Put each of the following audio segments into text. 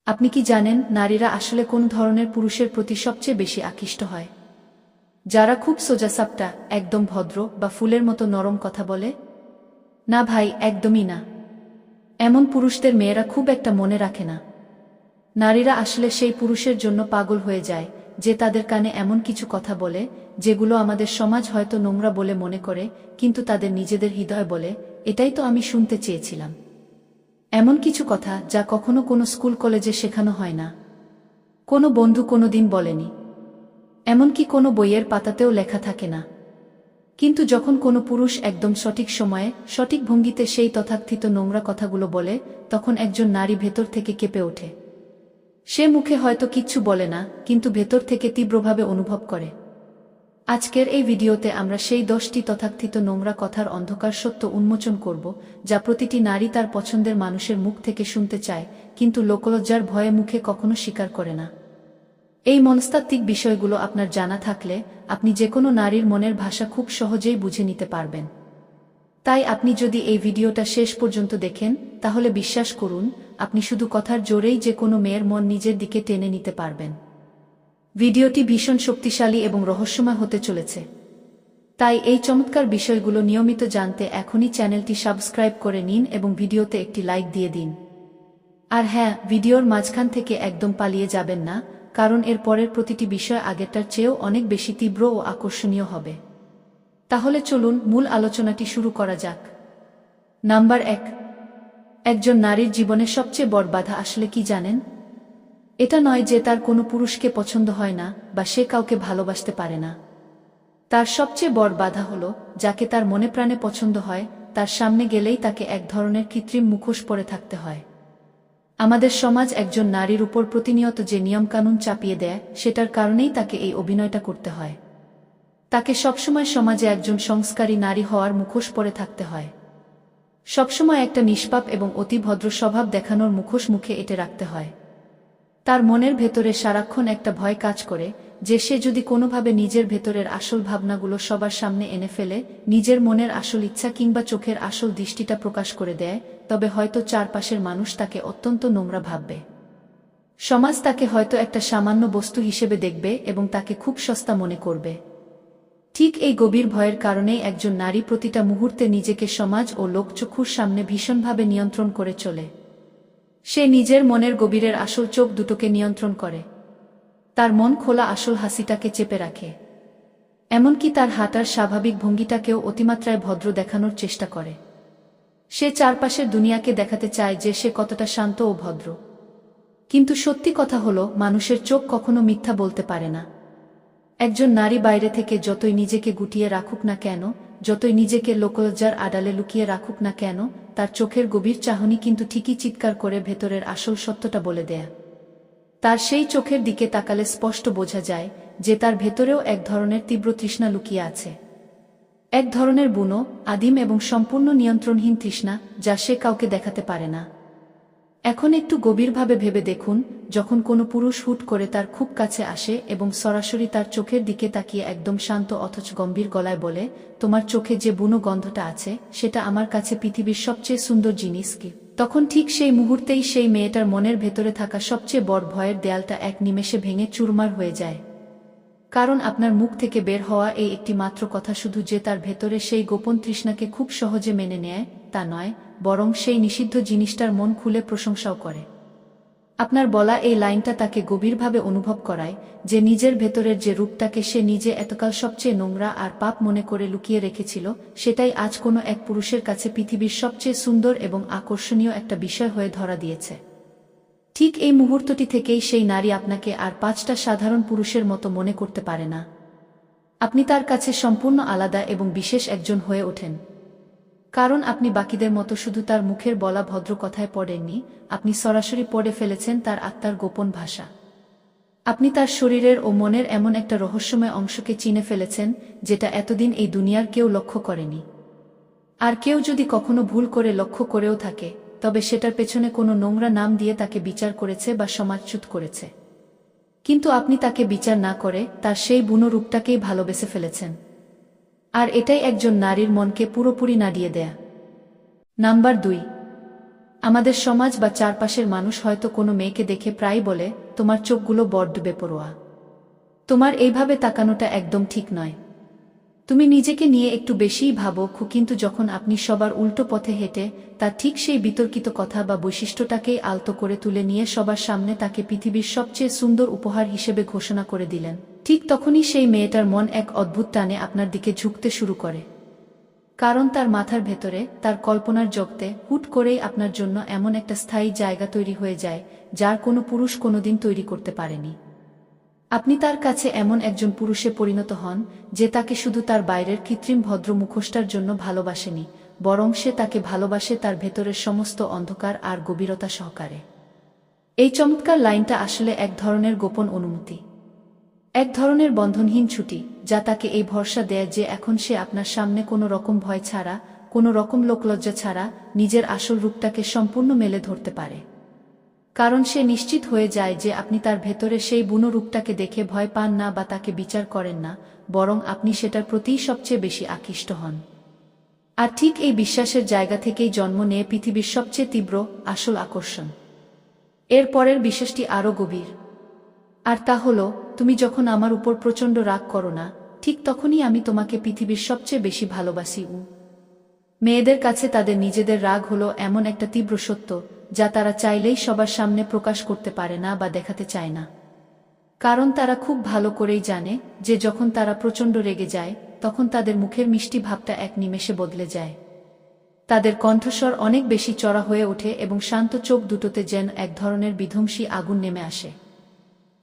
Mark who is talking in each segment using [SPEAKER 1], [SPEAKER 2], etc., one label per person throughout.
[SPEAKER 1] আপনি কি জানেন নারীরা আসলে কোন ধরনের পুরুষের প্রতি সবচেয়ে বেশি আকৃষ্ট হয়? যারা খুব সোজাসাপটা, একদম ভদ্র বা ফুলের মতো নরম কথা বলে? না ভাই, একদমই না। এমন পুরুষদের মেয়েরা খুব একটা মনে রাখে না। নারীরা আসলে সেই পুরুষের জন্য পাগল হয়ে যায় যে তাদের কানে এমন কিছু কথা বলে যেগুলো আমাদের সমাজ হয়তো নোংরা বলে মনে করে, কিন্তু তাদের নিজেদের হৃদয় বলে, এটাই তো আমি শুনতে চেয়েছিলাম। এমন কিছু কথা যা কখনো কোনো স্কুল কলেজে শেখানো হয় না, কোনো বন্ধু কোনোদিন বলেনি, এমনকি কোনো বইয়ের পাতাতেও লেখা থাকে না। কিন্তু যখন কোনো পুরুষ একদম সঠিক সময়ে সঠিক ভঙ্গিতে সেই তথাকথিত নোংরা কথাগুলো বলে, তখন একজন নারী ভেতর থেকে কেঁপে ওঠে। সে মুখে হয়তো কিচ্ছু বলে না, কিন্তু ভেতর থেকে তীব্রভাবে অনুভব করে। আজকের এই ভিডিওতে আমরা সেই 10টি তথাকথিত নোংরা কথার অন্ধকার সত্য উন্মোচন করব, যা প্রতিটি নারী তার পছন্দের মানুষের মুখ থেকে শুনতে চায়, কিন্তু লোকলজ্জার ভয়ে মুখে কখনো স্বীকার করে না। এই মনস্তাত্ত্বিক বিষয়গুলো আপনার জানা থাকলে আপনি যেকোনো নারীর মনের ভাষা খুব সহজেই বুঝে নিতে পারবেন। তাই আপনি যদি এই ভিডিওটা শেষ পর্যন্ত দেখেন, তাহলে বিশ্বাস করুন, আপনি শুধু কথার জোরেই যে কোনো মেয়ের মন নিজের দিকে টেনে নিতে পারবেন। ভিডিওটি ভীষণ শক্তিশালী এবং রহস্যময় হতে চলেছে। তাই এই চমৎকার বিষয়গুলো নিয়মিত জানতে এখনই চ্যানেলটি সাবস্ক্রাইব করে নিন এবং ভিডিওতে একটি লাইক দিয়ে দিন। আর হ্যাঁ, ভিডিওর মাঝখান থেকে একদম পালিয়ে যাবেন না, কারণ এর পরের প্রতিটি বিষয় আগেরটার চেয়েও অনেক বেশি তীব্র ও আকর্ষণীয় হবে। তাহলে চলুন মূল আলোচনাটি শুরু করা যাক। নাম্বার 1, একজন নারীর জীবনে সবচেয়ে বড় বাধা আসলে কি জানেন? এটা নয় যে তার কোনো পুরুষকে পছন্দ হয় না বা সে কাউকে ভালোবাসতে পারে না। তার সবচেয়ে বড় বাধা হলো, যাকে তার মনে প্রাণে পছন্দ হয়, তার সামনে গেলেই তাকে এক ধরনের কৃত্রিম মুখোশ পরে থাকতে হয়। আমাদের সমাজ একজন নারীর উপর প্রতিনিয়ত যে নিয়মকানুন চাপিয়ে দেয়, সেটার কারণেই তাকে এই অভিনয়টা করতে হয়। তাকে সবসময় সমাজে একজন সংস্কারী নারী হওয়ার মুখোশ পরে থাকতে হয়। সবসময় একটা নিষ্পাপ এবং অতি ভদ্র স্বভাব দেখানোর মুখোশ মুখে এঁটে রাখতে হয়। তার মনের ভেতরে সারাক্ষণ একটা ভয় কাজ করে যে সে যদি কোনোভাবে নিজের ভেতরের আসল ভাবনাগুলো সবার সামনে এনে ফেলে, নিজের মনের আসল ইচ্ছা কিংবা চোখের আসল দৃষ্টিটা প্রকাশ করে দেয়, তবে হয়তো চারপাশের মানুষ তাকে অত্যন্ত নোংরা ভাববে। সমাজ তাকে হয়তো একটা সামান্য বস্তু হিসেবে দেখবে এবং তাকে খুব সস্তা মনে করবে। ঠিক এই গভীর ভয়ের কারণেই একজন নারী প্রতিটা মুহূর্তে নিজেকে সমাজ ও লোকচক্ষুর সামনে ভীষণভাবে নিয়ন্ত্রণ করে চলে। সে নিজের মনের গভীরের আসল চোখ দুটোকে নিয়ন্ত্রণ করে। তার মন খোলা আসল হাসিটাকে চেপে রাখে। এমনকি তার হাঁটার স্বাভাবিক ভঙ্গিটাকেও অতিমাত্রায় ভদ্র দেখানোর চেষ্টা করে। সে চারপাশের দুনিয়াকে দেখাতে চায় যে সে কতটা শান্ত ও ভদ্র। কিন্তু সত্যি কথা হলো, মানুষের চোখ কখনো মিথ্যা বলতে পারে না। একজন নারী বাইরে থেকে যতই নিজেকে গুটিয়ে রাখুক না কেন, যতই নিজেকে লোকলজ্জার আড়ালে লুকিয়ে রাখুক না কেন, তার চোখের গভীর চাহনি কিন্তু ঠিকই চিৎকার করে ভেতরের আসল সত্যটা বলে দেয়। তার সেই চোখের দিকে তাকালে স্পষ্ট বোঝা যায় যে তার ভেতরেও এক ধরনের তীব্র তৃষ্ণা লুকিয়ে আছে। এক ধরনের বুনো, আদিম এবং সম্পূর্ণ নিয়ন্ত্রণহীন তৃষ্ণা, যা সে কাউকে দেখাতে পারে না। এখন একটু গভীরভাবে ভেবে দেখুন, যখন কোনো পুরুষ হুট করে তার খুব কাছে আসে এবং সরাসরি তার চোখের দিকে তাকিয়ে একদম শান্ত অথচ গম্ভীর গলায় বলে, তোমার চোখে যে বুনো গন্ধটা আছে, সেটা আমার কাছে পৃথিবীর সবচেয়ে সুন্দর জিনিস কি? তখন ঠিক সেই মুহূর্তেই সেই মেয়েটার মনের ভেতরে থাকা সবচেয়ে বড় ভয়ের দেয়ালটা এক নিমেষে ভেঙে চুরমার হয়ে যায়। কারণ আপনার মুখ থেকে বের হওয়া এই একটি মাত্র কথা শুধু যে তার ভেতরে সেই গোপন তৃষ্ণাকে খুব সহজে মেনে নেয় তা নয়, বরং সেই নিষিদ্ধ জিনিসটার মন খুলে প্রশংসাও করে। আপনার বলা এই লাইনটা তাকে গভীরভাবে অনুভব করায় যে নিজের ভেতরের যে রূপটাকে সে নিজে এতকাল সবচেয়ে নোংরা আর পাপ মনে করে লুকিয়ে রেখেছিল, সেটাই আজ কোনো এক পুরুষের কাছে পৃথিবীর সবচেয়ে সুন্দর এবং আকর্ষণীয় একটা বিষয় হয়ে ধরা দিয়েছে। ঠিক এই মুহূর্তটি থেকেই সেই নারী আপনাকে আর 5টা সাধারণ পুরুষের মতো মনে করতে পারে না। আপনি তার কাছে সম্পূর্ণ আলাদা এবং বিশেষ একজন হয়ে ওঠেন। কারণ আপনি বাকিদের মতো শুধু তার মুখের বলা ভদ্র কথায় পড়েননি, আপনি সরাসরি পড়ে ফেলেছেন তার আত্মার গোপন ভাষা। আপনি তার শরীরের ও মনের এমন একটা রহস্যময় অংশকে চিনে ফেলেছেন যেটা এতদিন এই দুনিয়ার কেউ লক্ষ্য করেনি। আর কেউ যদি কখনো ভুল করে লক্ষ্য করেও থাকে, তবে সেটার পেছনে কোনো নোংরা নাম দিয়ে তাকে বিচার করেছে বা সমাজচ্যুত করেছে। কিন্তু আপনি তাকে বিচার না করে তার সেই বুনো রূপটাকেই ভালোবেসে ফেলেছেন। আর এটাই একজন নারীর মনকে পুরোপুরি নাড়িয়ে দেয়া। নাম্বার 2, আমাদের সমাজ বা চারপাশের মানুষ হয়তো কোনো মেয়েকে দেখে প্রায় বলে, তোমার চোখগুলো বড্ড বেপরোয়া, তোমার এইভাবে তাকানোটা একদম ঠিক নয়, তুমি নিজেকে নিয়ে একটু বেশিই ভাবো। কিন্তু যখন আপনি সবার উল্টো পথে হেঁটে তার ঠিক সেই বিতর্কিত কথা বা বৈশিষ্ট্যটাকেই আলতো করে তুলে নিয়ে সবার সামনে তাকে পৃথিবীর সবচেয়ে সুন্দর উপহার হিসেবে ঘোষণা করে দিলেন, ঠিক তখনই সেই মেয়েটার মন এক অদ্ভুত টানে আপনার দিকে ঝুঁকতে শুরু করে। কারণ তার মাথার ভেতরে, তার কল্পনার জগতে হুট করেই আপনার জন্য এমন একটা স্থায়ী জায়গা তৈরি হয়ে যায়, যার কোনো পুরুষ কোনোদিন তৈরি করতে পারেনি। আপনি তার কাছে এমন একজন পুরুষে পরিণত হন, যে তাকে শুধু তার বাইরের কৃত্রিম ভদ্র মুখোশটার জন্য ভালোবাসেনি, বরং সে তাকে ভালোবাসে তার ভেতরের সমস্ত অন্ধকার আর গভীরতা সহকারে। এই চমৎকার লাইনটা আসলে এক ধরনের গোপন অনুমতি, এক ধরনের বন্ধনহীন ছুটি, যা তাকে এই ভরসা দেয় যে এখন সে আপনার সামনে কোনো রকম ভয় ছাড়া, কোনো রকম লোকলজ্জা ছাড়া নিজের আসল রূপটাকে সম্পূর্ণ মেলে ধরতে পারে। কারণ সে নিশ্চিত হয়ে যায় যে আপনি তার ভেতরে সেই বুনো রূপটাকে দেখে ভয় পান না বা তাকে বিচার করেন না, বরং আপনি সেটার প্রতিই সবচেয়ে বেশি আকৃষ্ট হন। আর ঠিক এই বিশ্বাসের জায়গা থেকেই জন্ম নেয় পৃথিবীর সবচেয়ে তীব্র, আসল আকর্ষণ। এর পরের বিশ্বাসটি আরও গভীর। আর তা হলো, তুমি যখন আমার উপর প্রচণ্ড রাগ করো না, ঠিক তখনই আমি তোমাকে পৃথিবীর সবচেয়ে বেশি ভালোবাসি। মেয়েদের কাছে তাদের নিজেদের রাগ হলো এমন একটা তীব্র সত্য, যা তারা চাইলেই সবার সামনে প্রকাশ করতে পারে না বা দেখাতে চায় না। কারণ তারা খুব ভালো করেই জানে যে যখন তারা প্রচণ্ড রেগে যায়, তখন তাদের মুখের মিষ্টি ভাবটা এক নিমেষে বদলে যায়। তাদের কণ্ঠস্বর অনেক বেশি চড়া হয়ে ওঠে এবং শান্ত চোখ দুটোতে যেন এক ধরনের বিধ্বংসী আগুন নেমে আসে।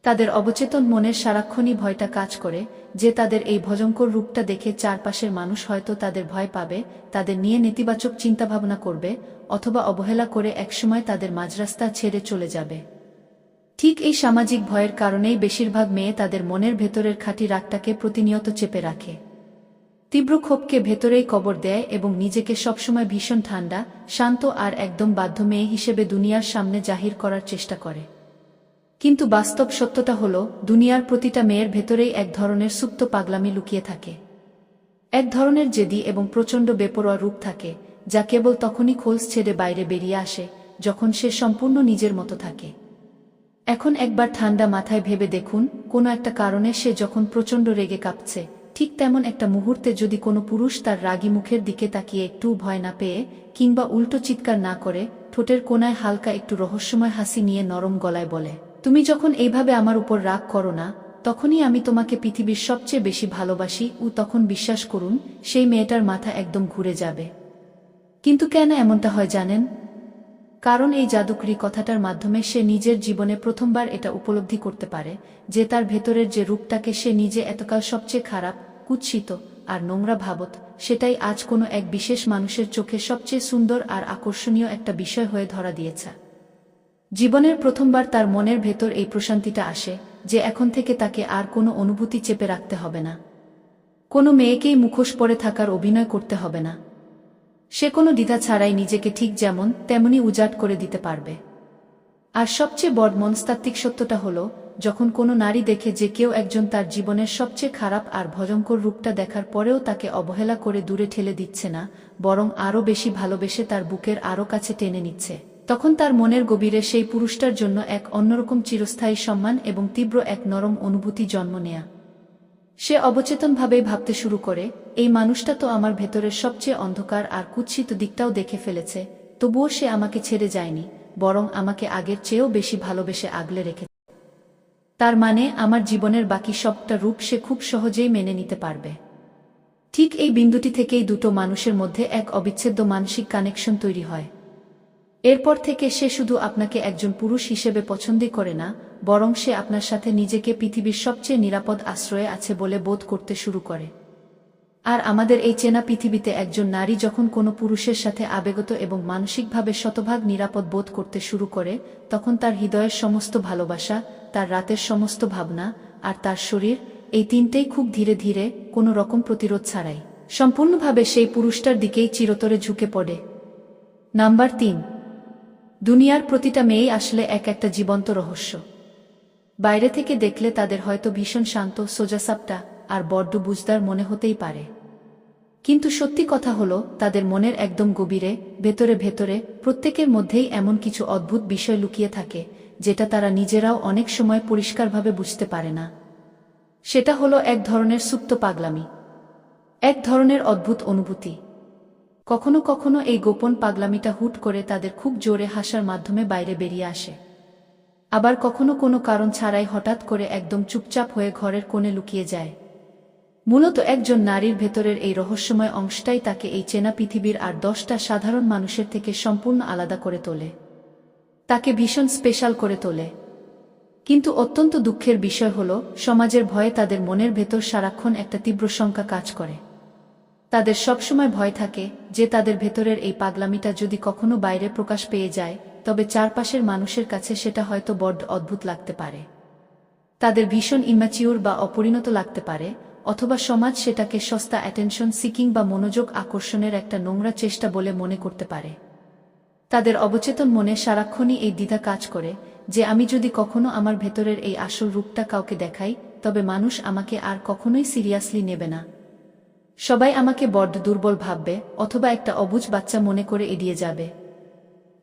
[SPEAKER 1] তাদের অবচেতন মনের সারাক্ষণই ভয়টা কাজ করে যে তাদের এই ভয়ঙ্কর রূপটা দেখে চারপাশের মানুষ হয়তো তাদের ভয় পাবে, তাদের নিয়ে নেতিবাচক চিন্তাভাবনা করবে, অথবা অবহেলা করে একসময় তাদের মাঝরাস্তা ছেড়ে চলে যাবে। ঠিক এই সামাজিক ভয়ের কারণেই বেশিরভাগ মেয়ে তাদের মনের ভেতরের খাঁটি রাগটাকে প্রতিনিয়ত চেপে রাখে, তীব্র ক্ষোভকে ভেতরেই কবর দেয় এবং নিজেকে সবসময় ভীষণ ঠান্ডা, শান্ত আর একদম বাধ্য মেয়ে হিসেবে দুনিয়ার সামনে জাহির করার চেষ্টা করে। কিন্তু বাস্তব সত্যটা হলো, দুনিয়ার প্রতিটা মেয়ের ভেতরেই এক ধরনের সুপ্ত পাগলামি লুকিয়ে থাকে, এক ধরনের জেদি এবং প্রচণ্ড বেপরোয়া রূপ থাকে, যা কেবল তখনই খোলস ছেড়ে বাইরে বেরিয়ে আসে যখন সে সম্পূর্ণ নিজের মতো থাকে। এখন একবার ঠান্ডা মাথায় ভেবে দেখুন, কোনো একটা কারণে সে যখন প্রচণ্ড রেগে কাঁপছে, ঠিক তেমন একটা মুহূর্তে যদি কোনো পুরুষ তার রাগী মুখের দিকে তাকিয়ে একটু ভয় না পেয়ে কিংবা উল্টো চিৎকার না করে ঠোঁটের কোণায় হালকা একটু রহস্যময় হাসি নিয়ে নরম গলায় বলে, তুমি যখন এইভাবে আমার উপর রাগ করো না, তখনই আমি তোমাকে পৃথিবীর সবচেয়ে বেশি ভালোবাসি, তখন বিশ্বাস করুন, সেই মেয়েটার মাথা একদম ঘুরে যাবে। কিন্তু কেন এমনটা হয় জানেন? কারণ এই জাদুকরি কথাটার মাধ্যমে সে নিজের জীবনে প্রথমবার এটা উপলব্ধি করতে পারে যে তার ভেতরের যে রূপটাকে সে নিজে এতকাল সবচেয়ে খারাপ, কুৎসিত আর নোংরা ভাবত, সেটাই আজ কোনো এক বিশেষ মানুষের চোখে সবচেয়ে সুন্দর আর আকর্ষণীয় একটা বিষয় হয়ে ধরা দিয়েছে। জীবনের প্রথমবার তার মনের ভেতর এই প্রশান্তিটা আসে যে এখন থেকে তাকে আর কোনো অনুভূতি চেপে রাখতে হবে না, কোনো মেয়েকেই মুখোশ পরে থাকার অভিনয় করতে হবে না। সে কোনো দ্বিধা ছাড়াই নিজেকে ঠিক যেমন তেমনি উজাড় করে দিতে পারবে। আর সবচেয়ে বড় মনস্তাত্ত্বিক সত্যটা হলো, যখন কোনো নারী দেখে যে কেউ একজন তার জীবনের সবচেয়ে খারাপ আর ভয়ঙ্কর রূপটা দেখার পরেও তাকে অবহেলা করে দূরে ঠেলে দিচ্ছে না, বরং আরও বেশি ভালোবেসে তার বুকের আরও কাছে টেনে নিচ্ছে, তখন তার মনের গভীরে সেই পুরুষটার জন্য এক অন্যরকম চিরস্থায়ী সম্মান এবং তীব্র এক নরম অনুভূতি জন্ম নেয়া। সে অবচেতনভাবেই ভাবতে শুরু করে, এই মানুষটা তো আমার ভেতরের সবচেয়ে অন্ধকার আর কুৎসিত দিকটাও দেখে ফেলেছে, তবুও সে আমাকে ছেড়ে যায়নি, বরং আমাকে আগের চেয়েও বেশি ভালোবেসে আগলে রেখেছে। তার মানে আমার জীবনের বাকি সবটা রূপ সে খুব সহজেই মেনে নিতে পারবে। ঠিক এই বিন্দুটি থেকেই দুটো মানুষের মধ্যে এক অবিচ্ছেদ্য মানসিক কানেকশন তৈরি হয়। এরপর থেকে সে শুধু আপনাকে একজন পুরুষ হিসেবে পছন্দই করে না, বরং সে আপনার সাথে নিজেকে পৃথিবীর সবচেয়ে নিরাপদ আশ্রয়ে আছে বলে বোধ করতে শুরু করে। আর আমাদের এই চেনা পৃথিবীতে একজন নারী যখন কোনো পুরুষের সাথে আবেগত এবং মানসিকভাবে শতভাগ নিরাপদ বোধ করতে শুরু করে, তখন তার হৃদয়ের সমস্ত ভালোবাসা, তার রাতের সমস্ত ভাবনা আর তার শরীর, এই তিনটেই খুব ধীরে ধীরে, কোনো রকম প্রতিরোধ ছাড়াই, সম্পূর্ণভাবে সেই পুরুষটার দিকেই চিরতরে ঝুঁকে পড়ে। নাম্বার 3, দুনিয়ার প্রতিটা মেয়েই আসলে এক একটা জীবন্ত রহস্য। বাইরে থেকে দেখলে তাদের হয়তো ভীষণ শান্ত, সোজাসাপটা আর বড্ড বুঝদার মনে হতেই পারে। কিন্তু সত্যি কথা হলো, তাদের মনের একদম গভীরে, ভেতরে ভেতরে প্রত্যেকের মধ্যেই এমন কিছু অদ্ভুত বিষয় লুকিয়ে থাকে, যেটা তারা নিজেরাও অনেক সময় পরিষ্কারভাবে বুঝতে পারে না। সেটা হলো এক ধরনের সুপ্ত পাগলামি, এক ধরনের অদ্ভুত অনুভূতি। কখনো কখনো এই গোপন পাগলামিটা হুট করে তাদের খুব জোরে হাসার মাধ্যমে বাইরে বেরিয়ে আসে। আবার কখনো কোনো কারণ ছাড়াই হঠাৎ করে একদম চুপচাপ হয়ে ঘরের কোণে লুকিয়ে যায়। মূলত একজন নারীর ভেতরের এই রহস্যময় অংশটাই তাকে এই চেনা পৃথিবীর আর 10টা সাধারণ মানুষের থেকে সম্পূর্ণ আলাদা করে তোলে, তাকে ভীষণ স্পেশাল করে তোলে। কিন্তু অত্যন্ত দুঃখের বিষয় হল, সমাজের ভয়ে তাদের মনের ভেতর সারাক্ষণ একটা তীব্র শঙ্কা কাজ করে। তাদের সবসময় ভয় থাকে যে তাদের ভেতরের এই পাগলামিটা যদি কখনো বাইরে প্রকাশ পেয়ে যায়, তবে চারপাশের মানুষের কাছে সেটা হয়তো বড্ড অদ্ভুত লাগতে পারে, তাদের ভীষণ ইম্যাচিউর বা অপরিণত লাগতে পারে, অথবা সমাজ সেটাকে সস্তা অ্যাটেনশন সিকিং বা মনোযোগ আকর্ষণের একটা নোংরা চেষ্টা বলে মনে করতে পারে। তাদের অবচেতন মনে সারাক্ষণই এই দ্বিধা কাজ করে যে আমি যদি কখনো আমার ভেতরের এই আসল রূপটা কাউকে দেখাই, তবে মানুষ আমাকে আর কখনোই সিরিয়াসলি নেবে না। সবাই আমাকে বড্ড দুর্বল ভাববে, অথবা একটা অবুঝ বাচ্চা মনে করে এড়িয়ে যাবে।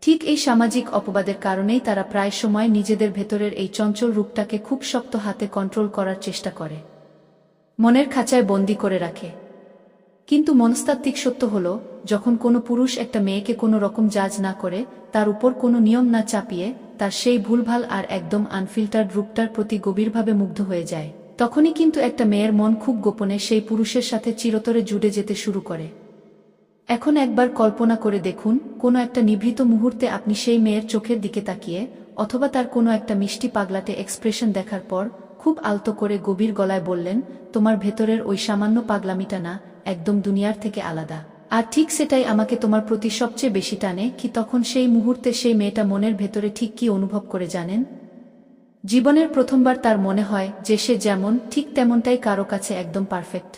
[SPEAKER 1] ঠিক এই সামাজিক অপবাদের কারণেই তারা প্রায় সময় নিজেদের ভেতরের এই চঞ্চল রূপটাকে খুব শক্ত হাতে কন্ট্রোল করার চেষ্টা করে, মনের খাঁচায় বন্দি করে রাখে। কিন্তু মনস্তাত্ত্বিক সত্য হল, যখন কোনো পুরুষ একটা মেয়েকে কোনো রকম জাজ না করে, তার উপর কোনো নিয়ম না চাপিয়ে তার সেই ভুলভাল আর একদম আনফিল্টার্ড রূপটার প্রতি গভীরভাবে মুগ্ধ হয়ে যায়, তখনই কিন্তু একটা মেয়ের মন খুব গোপনে সেই পুরুষের সাথে চিরতরে জুড়ে যেতে শুরু করে। এখন একবার কল্পনা করে দেখুন, কোনো একটা নিভৃত মুহূর্তে আপনি সেই মেয়ের চোখের দিকে তাকিয়ে, অথবা তার কোনো একটা মিষ্টি পাগলাটে এক্সপ্রেশন দেখার পর খুব আলতো করে গভীর গলায় বললেন, তোমার ভেতরের ওই সামান্য পাগলামিটা না, একদম দুনিয়ার থেকে আলাদা। আর ঠিক সেটাই আমাকে তোমার প্রতি সবচেয়ে বেশি টানে। কি তখন সেই মুহূর্তে সেই মেয়েটা মনের ভেতরে ঠিক কি অনুভব করে জানেন? জীবনের প্রথমবার তার মনে হয় যে সে যেমন, ঠিক তেমনটাই কারো কাছে একদম পারফেক্ট।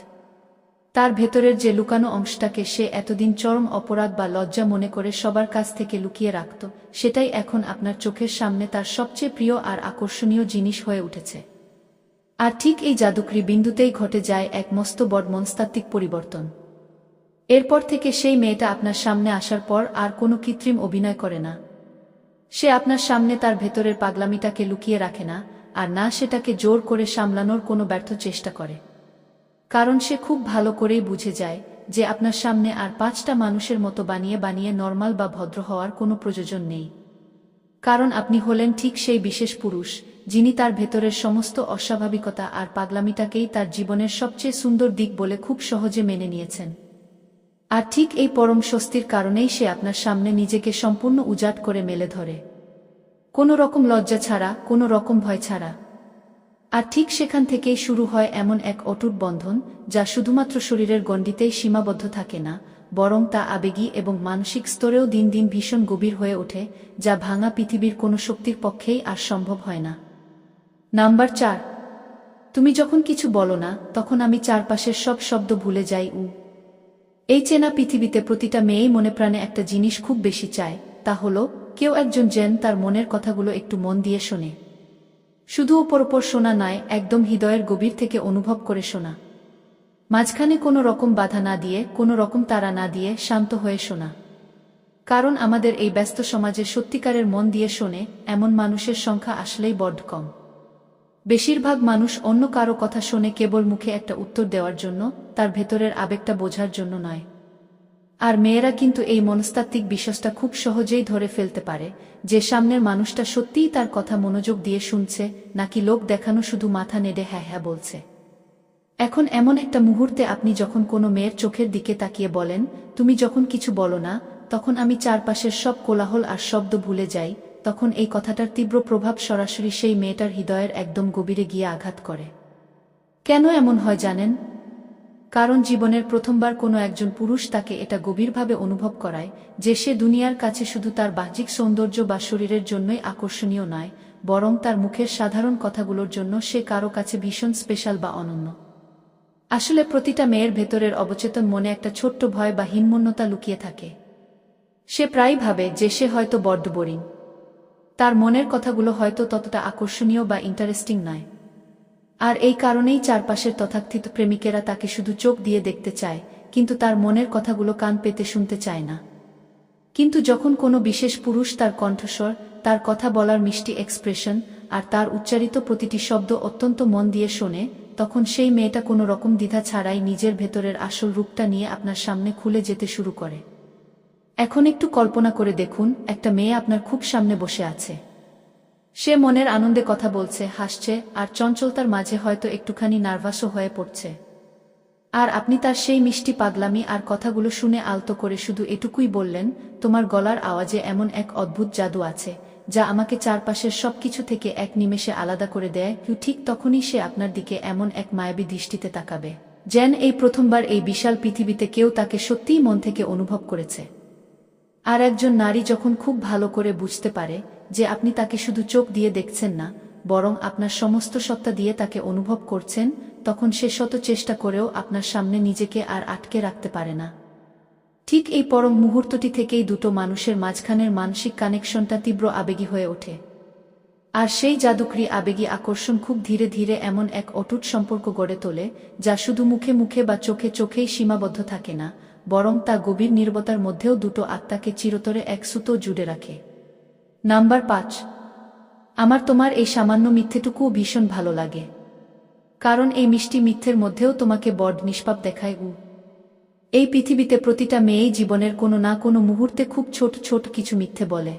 [SPEAKER 1] তার ভেতরের যে লুকানো অংশটাকে সে এতদিন চরম অপরাধ বা লজ্জা মনে করে সবার কাছ থেকে লুকিয়ে রাখত, সেটাই এখন আপনার চোখের সামনে তার সবচেয়ে প্রিয় আর আকর্ষণীয় জিনিস হয়ে উঠেছে। আর ঠিক এই জাদুকরি বিন্দুতেই ঘটে যায় এক মস্ত বড় মনস্তাত্ত্বিক পরিবর্তন। এরপর থেকে সেই মেয়েটা আপনার সামনে আসার পর আর কোনো কৃত্রিম অভিনয় করে না। সে আপনার সামনে তার ভেতরের পাগলামিটাকে লুকিয়ে রাখে না, আর না সেটাকে জোর করে সামলানোর কোনো ব্যর্থ চেষ্টা করে। কারণ সে খুব ভালো করেই বুঝে যায় যে আপনার সামনে আর 5টা মানুষের মতো বানিয়ে বানিয়ে নর্মাল বা ভদ্র হওয়ার কোনো প্রয়োজন নেই। কারণ আপনি হলেন ঠিক সেই বিশেষ পুরুষ যিনি তার ভেতরের সমস্ত অস্বাভাবিকতা আর পাগলামিটাকেই তার জীবনের সবচেয়ে সুন্দর দিক বলে খুব সহজে মেনে নিয়েছেন। আর ঠিক এই পরম স্বস্তির কারণেই সে আপনার সামনে নিজেকে সম্পূর্ণ উজাট করে মেলে ধরে, কোনো রকম লজ্জা ছাড়া, কোনো রকম ভয় ছাড়া। আর ঠিক সেখান থেকেই শুরু হয় এমন এক অটুট বন্ধন, যা শুধুমাত্র শরীরের গণ্ডিতেই সীমাবদ্ধ থাকে না, বরং তা আবেগী এবং মানসিক স্তরেও দিন দিন ভীষণ গভীর হয়ে ওঠে, যা ভাঙা পৃথিবীর কোনো শক্তির পক্ষেই আর সম্ভব হয় না। নাম্বার 4, তুমি যখন কিছু বলো না, তখন আমি চারপাশের সব শব্দ ভুলে যাই। এই চেনা পৃথিবীতে প্রতিটা মেয়েই মনে প্রাণে একটা জিনিস খুব বেশি চায়, তা হলো কেউ একজন যেন তার মনের কথাগুলো একটু মন দিয়ে শোনে। শুধু ওপর শোনা নয়, একদম হৃদয়ের গভীর থেকে অনুভব করে শোনা। মাঝখানে কোনো রকম বাধা না দিয়ে, কোনো রকম তাড়া না দিয়ে শান্ত হয়ে শোনা। কারণ আমাদের এই ব্যস্ত সমাজে সত্যিকারের মন দিয়ে শোনে এমন মানুষের সংখ্যা আসলেই বড্ড কম। বেশিরভাগ মানুষ অন্য কারো কথা শোনে কেবল মুখে একটা উত্তর দেওয়ার জন্য, তার ভেতরের আবেগটা বোঝার জন্য নয়। আর মেয়েরা কিন্তু এই মনস্তাত্ত্বিক বিশ্বাসটা খুব সহজেই ধরে ফেলতে পারে যে সামনের মানুষটা সত্যিই তার কথা মনোযোগ দিয়ে শুনছে, নাকি লোক দেখানো শুধু মাথা নেড়ে হ্যাঁ হ্যাঁ বলছে। এখন এমন একটা মুহূর্তে আপনি যখন কোনো মেয়ের চোখের দিকে তাকিয়ে বলেন, তুমি যখন কিছু বলো না, তখন আমি চারপাশের সব কোলাহল আর শব্দ ভুলে যাই, তখন এই কথাটার তীব্র প্রভাব সরাসরি সেই মেয়েটার হৃদয়ের একদম গভীরে গিয়ে আঘাত করে। কেন এমন হয় জানেন? কারণ জীবনের প্রথমবার কোনো একজন পুরুষ তাকে এটা গভীরভাবে অনুভব করায় যে সে দুনিয়ার কাছে শুধু তার বাহ্যিক সৌন্দর্য বা শরীরের জন্যই আকর্ষণীয় নয়, বরং তার মুখের সাধারণ কথাগুলোর জন্য সে কারো কাছে ভীষণ স্পেশাল বা অনন্য। আসলে প্রতিটা মেয়ের ভেতরের অবচেতন মনে একটা ছোট্ট ভয় বা হীনমন্যতা লুকিয়ে থাকে। সে প্রায়ই ভাবে যে সে হয়তো বড্ড বোরিং, তার মনের কথাগুলো হয়তো ততটা আকর্ষণীয় বা ইন্টারেস্টিং নয়। আর এই কারণেই চারপাশের তথাকথিত প্রেমিকেরা তাকে শুধু চোখ দিয়ে দেখতে চায়, কিন্তু তার মনের কথাগুলো কান পেতে শুনতে চায় না। কিন্তু যখন কোনো বিশেষ পুরুষ তার কণ্ঠস্বর, তার কথা বলার মিষ্টি এক্সপ্রেশন আর তার উচ্চারিত প্রতিটি শব্দ অত্যন্ত মন দিয়ে শোনে, তখন সেই মেয়েটা কোনো রকম দ্বিধা ছাড়াই নিজের ভেতরের আসল রূপটা নিয়ে আপনার সামনে খুলে যেতে শুরু করে। এখন একটু কল্পনা করে দেখুন, একটা মেয়ে আপনার খুব সামনে বসে আছে। সে মনের আনন্দে কথা বলছে, হাসছে, আর চঞ্চলতার মাঝে হয়তো একটুখানি নার্ভাসও হয়ে পড়ছে। আর আপনি তার সেই মিষ্টি পাগলামি আর কথাগুলো শুনে আলতো করে শুধু এটুকুই বললেন, তোমার গলার আওয়াজে এমন এক অদ্ভুত জাদু আছে যা আমাকে চারপাশের সবকিছু থেকে এক নিমেষে আলাদা করে দেয়। ঠিক তখনই সে আপনার দিকে এমন এক মায়াবী দৃষ্টিতে তাকাবে, যেন এই প্রথমবার এই বিশাল পৃথিবীতে কেউ তাকে সত্যিই মন থেকে অনুভব করেছে। আর একজন নারী যখন খুব ভালো করে বুঝতে পারে যে আপনি তাকে শুধু চোখ দিয়ে দেখছেন না, বরং আপনার সমস্ত সত্তা দিয়ে তাকে অনুভব করছেন, তখন সে শত চেষ্টা করেও আপনার সামনে নিজেকে আর আটকে রাখতে পারে না। ঠিক এই পরম মুহূর্তটি থেকেই দুটো মানুষের মাঝখানের মানসিক কানেকশনটা তীব্র আবেগী হয়ে ওঠে। আর সেই জাদুকরী আবেগী আকর্ষণ খুব ধীরে ধীরে এমন এক অটুট সম্পর্ক গড়ে তোলে, যা শুধু মুখে মুখে বা চোখে চোখেই সীমাবদ্ধ থাকে না, বরং তা গভীর নীরবতার মধ্যেও দুটো আত্মাকে চিরতরে এক সুতো জুড়ে রাখে। নাম্বার 5, আমার তোমার এই সামান্য মিথ্যেটুকুও ভীষণ ভালো লাগে। কারণ এই মিষ্টি মিথ্যের মধ্যেও তোমাকে বড় নিষ্পাপ দেখায়। এই পৃথিবীতে প্রতিটা মেয়েই জীবনের কোনো না কোনো মুহূর্তে খুব ছোট ছোট কিছু মিথ্যে বলে।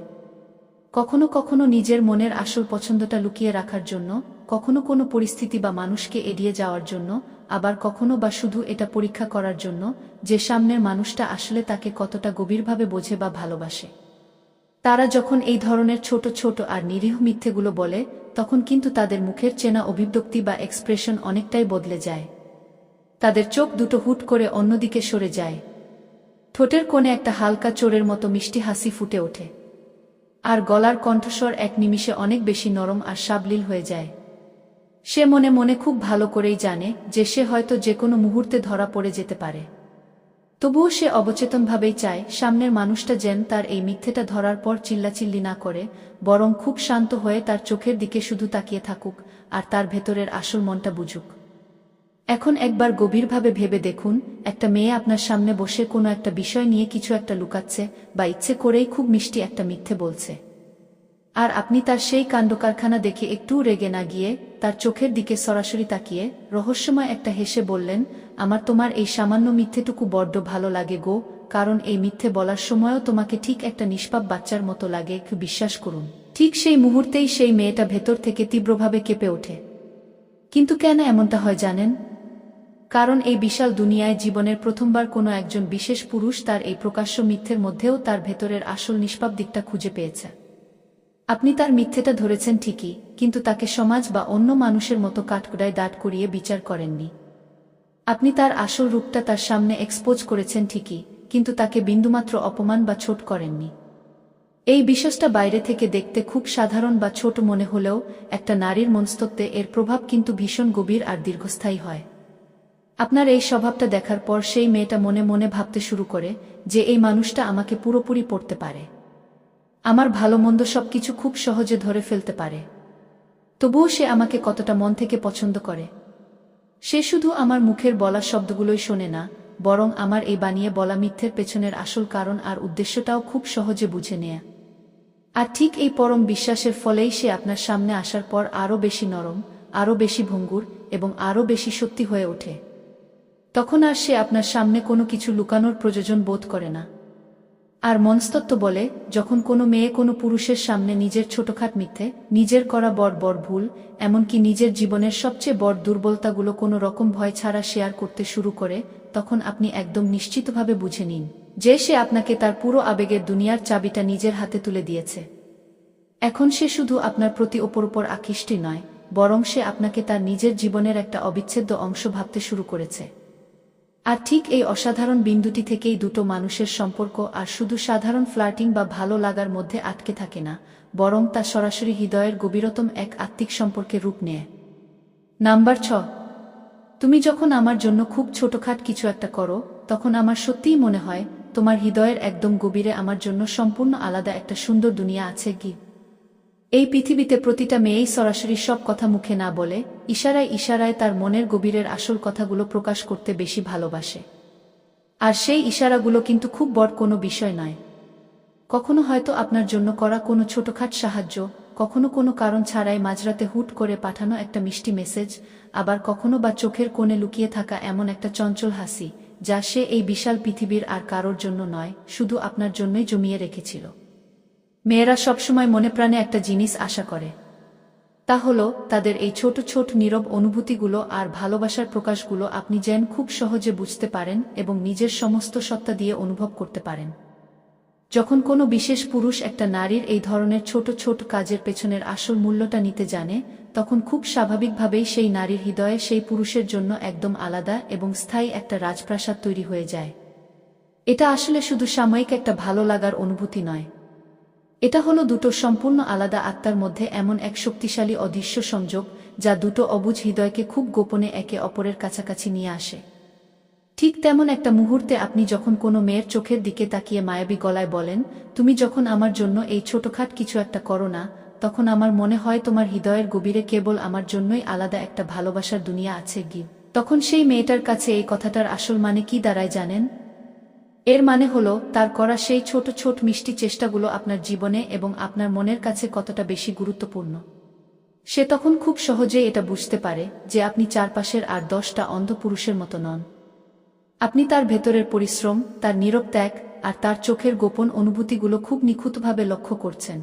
[SPEAKER 1] কখনো কখনো নিজের মনের আসল পছন্দটা লুকিয়ে রাখার জন্য, কখনো কোনো পরিস্থিতি বা মানুষকে এড়িয়ে যাওয়ার জন্য, আবার কখনো বা শুধু এটা পরীক্ষা করার জন্য যে সামনের মানুষটা আসলে তাকে কতটা গভীরভাবে বোঝে বা ভালোবাসে। তারা যখন এই ধরনের ছোট ছোট আর নিরীহ মিথ্যেগুলো বলে, তখন কিন্তু তাদের মুখের চেনা অভিব্যক্তি বা এক্সপ্রেশন অনেকটাই বদলে যায়। তাদের চোখ দুটো হুট করে অন্যদিকে সরে যায়, ঠোঁটের কোণে একটা হালকা চোরের মতো মিষ্টি হাসি ফুটে ওঠে, আর গলার কণ্ঠস্বর এক নিমিষে অনেক বেশি নরম আর সাবলীল হয়ে যায়। সে মনে মনে খুব ভালো করেই জানে যে সে হয়তো যে কোনো মুহূর্তে ধরা পড়ে যেতে পারে। তবুও সে অবচেতনভাবেই চায় সামনের মানুষটা যেন তার এই মিথ্যেটা ধরার পর চিল্লাচিল্লি না করে, বরং খুব শান্ত হয়ে তার চোখের দিকে শুধু তাকিয়ে থাকুক আর তার ভেতরের আসল মনটা বুঝুক। এখন একবার গভীরভাবে ভেবে দেখুন, একটা মেয়ে আপনার সামনে বসে কোনো একটা বিষয় নিয়ে কিছু একটা লুকাচ্ছে বা ইচ্ছে করেই খুব মিষ্টি একটা মিথ্যে বলছে। আর আপনি তার সেই কাণ্ডকারখানা দেখে একটু রেগে না গিয়ে তার চোখের দিকে সরাসরি তাকিয়ে রহস্যময় একটা হেসে বললেন, আমার তোমার এই সামান্য মিথ্যেটুকু বড্ড ভালো লাগে গো, কারণ এই মিথ্যে বলার সময়ও তোমাকে ঠিক একটা নিষ্পাপ বাচ্চার মতো লাগে, একটু বিশ্বাস করুন। ঠিক সেই মুহূর্তেই সেই মেয়েটা ভেতর থেকে তীব্রভাবে কেঁপে ওঠে। কিন্তু কেন এমনটা হয় জানেন? কারণ এই বিশাল দুনিয়ায় জীবনের প্রথমবার কোনো একজন বিশেষ পুরুষ তার এই প্রকাশ্য মিথ্যের মধ্যেও তার ভেতরের আসল নিষ্পাপ দিকটা খুঁজে পেয়েছে। আপনি তার মিথ্যেটা ধরেছেন ঠিকই, কিন্তু তাকে সমাজ বা অন্য মানুষের মতো কাঠগড়ায় দাঁড় করিয়ে বিচার করেননি। আপনি তার আসল রূপটা তার সামনে এক্সপোজ করেছেন ঠিকই, কিন্তু তাকে বিন্দুমাত্র অপমান বা ছোট করেননি। এই বিষয়টা বাইরে থেকে দেখতে খুব সাধারণ বা ছোট মনে হলেও একটা নারীর মনস্তত্ত্বে এর প্রভাব কিন্তু ভীষণ গভীর আর দীর্ঘস্থায়ী হয়। আপনার এই স্বভাবটা দেখার পর সেই মেয়েটা মনে মনে ভাবতে শুরু করে যে এই মানুষটা আমাকে পুরোপুরি পড়তে পারে, আমার ভালো মন্দ সবকিছু খুব সহজে ধরে ফেলতে পারে। তবুও সে আমাকে কতটা মন থেকে পছন্দ করে। সে শুধু আমার মুখের বলা শব্দগুলোই শোনে না, বরং আমার এই বানিয়ে বলা মিথ্যের পেছনের আসল কারণ আর উদ্দেশ্যটাও খুব সহজে বুঝে নেয়। আর ঠিক এই পরম বিশ্বাসের ফলেই সে আপনার সামনে আসার পর আরও বেশি নরম, আরও বেশি ভঙ্গুর এবং আরও বেশি সত্যি হয়ে ওঠে। তখন আর সে আপনার সামনে কোনো কিছু লুকানোর প্রয়োজন বোধ করে না। আর মনস্তত্ত্ব বলে, যখন কোনো মেয়ে কোনো পুরুষের সামনে নিজের ছোটখাট মিথ্যে, নিজের করা বড় বড় ভুল, এমনকি নিজের জীবনের সবচেয়ে বড় দুর্বলতাগুলো কোনো রকম ভয় ছাড়া শেয়ার করতে শুরু করে, তখন আপনি একদম নিশ্চিতভাবে বুঝে নিন যে সে আপনাকে তার পুরো আবেগের দুনিয়ার চাবিটা নিজের হাতে তুলে দিয়েছে। এখন সে শুধু আপনার প্রতি ওপর আকৃষ্টি নয়, বরং সে আপনাকে তার নিজের জীবনের একটা অবিচ্ছেদ্য অংশ ভাবতে শুরু করেছে। আর ঠিক এই অসাধারণ বিন্দুটি থেকেই দুটো মানুষের সম্পর্ক আর শুধু সাধারণ ফ্লার্টিং বা ভালো লাগার মধ্যে আটকে থাকে না, বরং তা সরাসরি হৃদয়ের গভীরতম এক আত্মিক সম্পর্কে রূপ নেয়। নাম্বার 6, তুমি যখন আমার জন্য খুব ছোটখাট কিছু একটা করো, তখন আমার সত্যিই মনে হয় তোমার হৃদয়ের একদম গভীরে আমার জন্য সম্পূর্ণ আলাদা একটা সুন্দর দুনিয়া আছে। কি এই পৃথিবীতে প্রতিটা মেয়েই সরাসরি সব কথা মুখে না বলে ইশারায় ইশারায় তার মনের গভীরের আসল কথাগুলো প্রকাশ করতে বেশি ভালোবাসে। আর সেই ইশারাগুলো কিন্তু খুব বড় কোনো বিষয় নয়। কখনো হয়তো আপনার জন্য করা কোনো ছোটখাট সাহায্য, কখনো কোনো কারণ ছাড়াই মাঝরাতে হুট করে পাঠানো একটা মিষ্টি মেসেজ, আবার কখনো বা চোখের কোণে লুকিয়ে থাকা এমন একটা চঞ্চল হাসি, যা সে এই বিশাল পৃথিবীর আর কারোর জন্য নয়, শুধু আপনার জন্যই জমিয়ে রেখেছিল। মেয়েরা সবসময় মনে প্রাণে একটা জিনিস আশা করে, তা হলো তাদের এই ছোট ছোট নীরব অনুভূতিগুলো আর ভালোবাসার প্রকাশগুলো আপনি যেন খুব সহজে বুঝতে পারেন এবং নিজের সমস্ত সত্তা দিয়ে অনুভব করতে পারেন। যখন কোনো বিশেষ পুরুষ একটা নারীর এই ধরনের ছোট ছোট কাজের পেছনের আসল মূল্যটা নিতে জানে, তখন খুব স্বাভাবিকভাবেই সেই নারীর হৃদয়ে সেই পুরুষের জন্য একদম আলাদা এবং স্থায়ী একটা রাজপ্রাসাদ তৈরি হয়ে যায়। এটা আসলে শুধু সাময়িক একটা ভালো লাগার অনুভূতি নয়, এটা হলো দুটো সম্পূর্ণ আলাদা আত্মার মধ্যে এমন এক শক্তিশালী অদৃশ্য সংযোগ, যা দুটো অবুঝ হৃদয়কে খুব গোপনে একে অপরের কাছাকাছি নিয়ে আসে। ঠিক তেমন একটা মুহূর্তে আপনি যখন কোনো মেয়ের চোখের দিকে তাকিয়ে মায়াবী গলায় বলেন, তুমি যখন আমার জন্য এই ছোটখাট কিছু একটা করো না, তখন আমার মনে হয় তোমার হৃদয়ের গভীরে কেবল আমার জন্যই আলাদা একটা ভালোবাসার দুনিয়া আছে গি। তখন সেই মেয়েটার কাছে এই কথাটার আসল মানে কি দাঁড়ায় জানেন? এর মানে হলো তার করা সেই ছোট ছোট মিষ্টি চেষ্টাগুলো আপনার জীবনে এবং আপনার মনের কাছে কতটা বেশি গুরুত্বপূর্ণ। সে তখন খুব সহজেই এটা বুঝতে পারে যে আপনি চারপাশের আর 10টা অন্ধ পুরুষের মতো নন। আপনি তার ভেতরের পরিশ্রম, তার নীরব ত্যাগ আর তার চোখের গোপন অনুভূতিগুলো খুব নিখুঁতভাবে লক্ষ্য করছেন।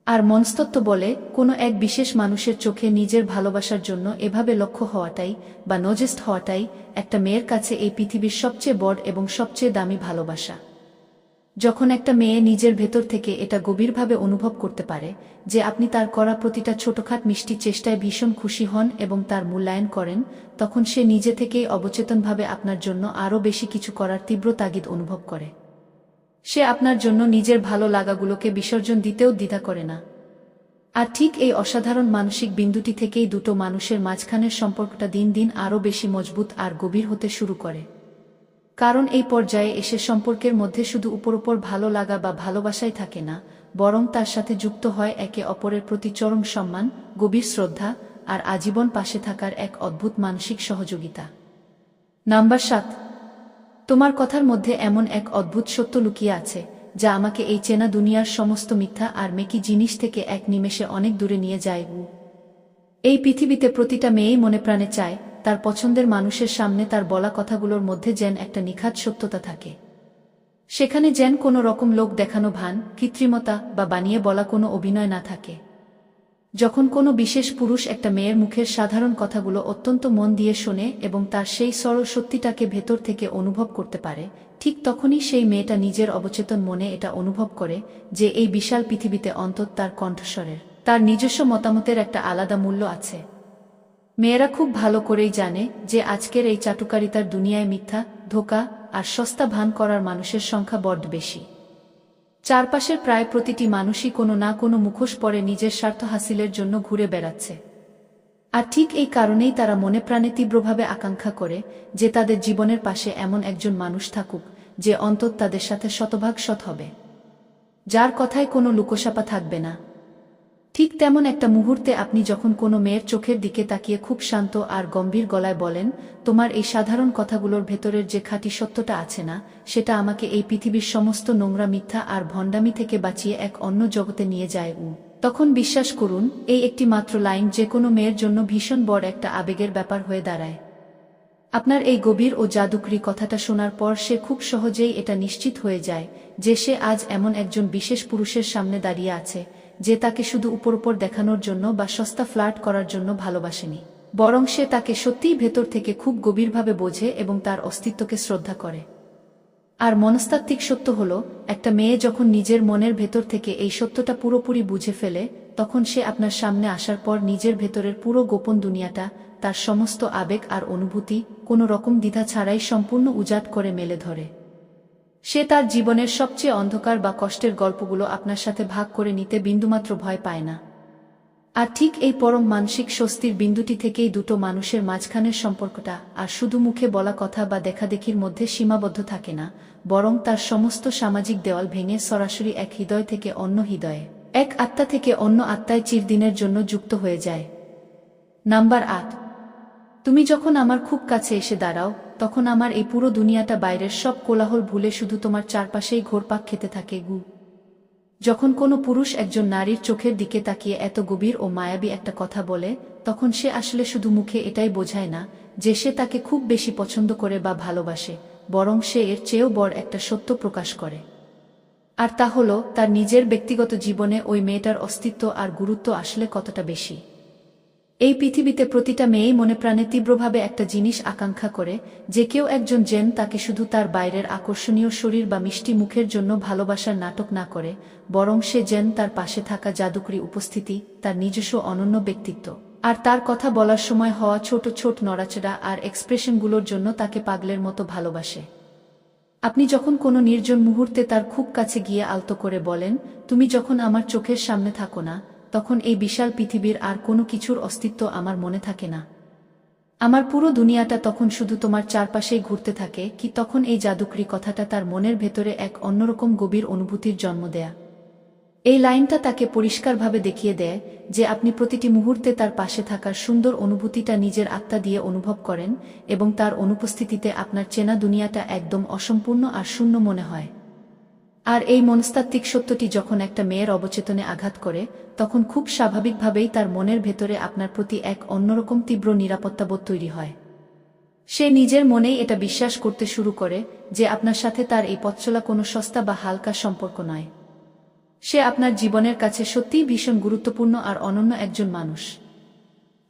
[SPEAKER 1] আর মনস্তত্ত্ব বলে, কোনো এক বিশেষ মানুষের চোখে নিজের ভালোবাসার জন্য এভাবে লক্ষ্য হওয়াটাই বা নজেস্ট হওয়াটাই একটা মেয়ের কাছে এই পৃথিবীর সবচেয়ে বড় এবং সবচেয়ে দামি ভালোবাসা। যখন একটা মেয়ে নিজের ভেতর থেকে এটা গভীরভাবে অনুভব করতে পারে যে আপনি তার করা প্রতিটা ছোটখাট মিষ্টি চেষ্টায় ভীষণ খুশি হন এবং তার মূল্যায়ন করেন, তখন সে নিজে থেকেই অবচেতনভাবে আপনার জন্য আরও বেশি কিছু করার তীব্র তাগিদ অনুভব করে। সে আপনার জন্য নিজের ভালো লাগাগুলোকে বিসর্জন দিতেও দ্বিধা করে না। আর ঠিক এই অসাধারণ মানসিক বিন্দুটি থেকেই দুটো মানুষের মাঝখানের সম্পর্কটা দিন দিন আরও বেশি মজবুত আর গভীর হতে শুরু করে। কারণ এই পর্যায়ে এসে সম্পর্কের মধ্যে শুধু উপর ভালো লাগা বা ভালোবাসাই থাকে না, বরং তার সাথে যুক্ত হয় একে অপরের প্রতি চরম সম্মান, গভীর শ্রদ্ধা আর আজীবন পাশে থাকার এক অদ্ভুত মানসিক সহযোগিতা। নাম্বার 7, তোমার কথার মধ্যে এমন এক অদ্ভুত সত্য লুকিয়ে আছে যা আমাকে এই চেনা দুনিয়ার সমস্ত মিথ্যা আর মেকি জিনিস থেকে এক নিমেষে অনেক দূরে নিয়ে যায়। এই পৃথিবীতে প্রতিটা মেয়েই মনে প্রাণে চায় তার পছন্দের মানুষের সামনে তার বলা কথাগুলোর মধ্যে যেন একটা নিখাত সত্যতা থাকে। সেখানে যেন কোনো রকম লোক দেখানো ভান, কৃত্রিমতা বা বানিয়ে বলা কোনো অভিনয় না থাকে। যখন কোনো বিশেষ পুরুষ একটা মেয়ের মুখের সাধারণ কথাগুলো অত্যন্ত মন দিয়ে শোনে এবং তার সেই সরল সত্যিটাকে ভেতর থেকে অনুভব করতে পারে, ঠিক তখনই সেই মেয়েটা নিজের অবচেতন মনে এটা অনুভব করে যে এই বিশাল পৃথিবীতে অন্তত তার কণ্ঠস্বরের, তার নিজস্ব মতামতের একটা আলাদা মূল্য আছে। মেয়েরা খুব ভালো করেই জানে যে আজকের এই চাটুকারিতার দুনিয়ায় মিথ্যা, ধোঁকা আর সস্তা ভান করার মানুষের সংখ্যা বড্ড বেশি। চারপাশের প্রায় প্রতিটি মানুষই কোনো না কোনো মুখোশ পরে নিজের স্বার্থ হাসিলের জন্য ঘুরে বেড়াচ্ছে। আর ঠিক এই কারণেই তারা মনে প্রাণে তীব্রভাবে আকাঙ্ক্ষা করে যে তাদের জীবনের পাশে এমন একজন মানুষ থাকুক যে অন্তত তাদের সাথে শতভাগ সৎ হবে, যার কথায় কোনো লুকোছাপা থাকবে না। ঠিক তেমন একটা মুহূর্তে আপনি যখন কোনো মেয়ের চোখের দিকে তাকিয়ে খুব শান্ত আর গম্ভীর গলায় বলেন, তোমার এই সাধারণ কথাগুলোর ভেতরের যে খাঁটি সত্যটা আছে না, সেটা আমাকে এই পৃথিবীর সমস্ত নোংরা মিথ্যা আর ভণ্ডামি থেকে বাঁচিয়ে এক অন্য জগতে নিয়ে যায়, তখন বিশ্বাস করুন এই একটি মাত্র লাইন যে কোনো মেয়ের জন্য ভীষণ বড় একটা আবেগের ব্যাপার হয়ে দাঁড়ায়। আপনার এই গভীর ও জাদুকরী কথাটা শোনার পর সে খুব সহজেই এটা নিশ্চিত হয়ে যায় যে সে আজ এমন একজন বিশেষ পুরুষের সামনে দাঁড়িয়ে আছে যে তাকে শুধু উপর দেখানোর জন্য বা সস্তা ফ্লার্ট করার জন্য ভালোবাসেনি, বরং সে তাকে সত্যিই ভেতর থেকে খুব গভীরভাবে বোঝে এবং তার অস্তিত্বকে শ্রদ্ধা করে। আর মনস্তাত্ত্বিক সত্য হলো, একটা মেয়ে যখন নিজের মনের ভেতর থেকে এই সত্যটা পুরোপুরি বুঝে ফেলে, তখন সে আপনার সামনে আসার পর নিজের ভেতরের পুরো গোপন দুনিয়াটা, তার সমস্ত আবেগ আর অনুভূতি কোনো রকম দ্বিধা ছাড়াই সম্পূর্ণ উজাট করে মেলে ধরে। সে তার জীবনের সবচেয়ে অন্ধকার বা কষ্টের গল্পগুলো আপনার সাথে ভাগ করে নিতে বিন্দুমাত্র ভয় পায় না। আর ঠিক এই পরম মানসিক স্বস্তির বিন্দুটি থেকেই দুটো মানুষের মাঝখানের সম্পর্কটা আর শুধু মুখে বলা কথা বা দেখাদেখির মধ্যে সীমাবদ্ধ থাকে না, বরং তার সমস্ত সামাজিক দেওয়াল ভেঙে সরাসরি এক হৃদয় থেকে অন্য হৃদয়ে, এক আত্মা থেকে অন্য আত্মায় চিরদিনের জন্য যুক্ত হয়ে যায়। নাম্বার 8, তুমি যখন আমার খুব কাছে এসে দাঁড়াও, তখন আমার এই পুরো দুনিয়াটা বাইরের সব কোলাহল ভুলে শুধু তোমার চারপাশেই ঘোরপাক খেতে থাকে গু। যখন কোনো পুরুষ একজন নারীর চোখের দিকে তাকিয়ে এত গভীর ও মায়াবী একটা কথা বলে, তখন সে আসলে শুধু মুখে এটাই বোঝায় না যে সে তাকে খুব বেশি পছন্দ করে বা ভালোবাসে, বরং সে এর চেয়েও বড় একটা সত্য প্রকাশ করে। আর তা হলো তার নিজের ব্যক্তিগত জীবনে ওই মেয়েটার অস্তিত্ব আর গুরুত্ব আসলে কতটা বেশি। এই পৃথিবীতে প্রতিটা মেয়েই মনে প্রাণে তীব্রভাবে একটা জিনিস আকাঙ্ক্ষা করে, যে কেউ একজন যেন তাকে শুধু তার বাইরের আকর্ষণীয় শরীর বা মিষ্টি মুখের জন্য ভালোবাসার নাটক না করে, বরং সে যেন তার পাশে থাকা জাদুকরী উপস্থিতি, তার নিজস্ব অনন্য ব্যক্তিত্ব, আর তার কথা বলার সময় হওয়া ছোট ছোট নড়াচড়া আর এক্সপ্রেশনগুলোর জন্য তাকে পাগলের মতো ভালোবাসে। আপনি যখন কোনো নির্জন মুহূর্তে তার খুব কাছে গিয়ে আলতো করে বলেন, তুমি যখন আমার চোখের সামনে থাকো না, তখন এই বিশাল পৃথিবীর আর কোনো কিছুর অস্তিত্ব আমার মনে থাকে না। আমার পুরো দুনিয়াটা তখন শুধু তোমার চারপাশেই ঘুরতে থাকে, কি তখন এই জাদুকরী কথাটা তার মনের ভেতরে এক অন্যরকম গভীর অনুভূতির জন্ম দেয়া। এই লাইনটা তাকে পরিষ্কারভাবে দেখিয়ে দেয় যে আপনি প্রতিটি মুহূর্তে তার পাশে থাকার সুন্দর অনুভূতিটা নিজের আত্মা দিয়ে অনুভব করেন, এবং তার অনুপস্থিতিতে আপনার চেনা দুনিয়াটা একদম অসম্পূর্ণ আর শূন্য মনে হয়। আর এই মনস্তাত্ত্বিক সত্যটি যখন একটা মেয়ের অবচেতনে আঘাত করে, তখন খুব স্বাভাবিকভাবেই তার মনের ভেতরে আপনার প্রতি এক অন্যরকম তীব্র নিরাপত্তাবোধ তৈরি হয়। সে নিজের মনেই এটা বিশ্বাস করতে শুরু করে যে আপনার সাথে তার এই পথচলা কোনো সস্তা বা হালকা সম্পর্ক নয়। সে আপনার জীবনের কাছে সত্যিই ভীষণ গুরুত্বপূর্ণ আর অনন্য একজন মানুষ।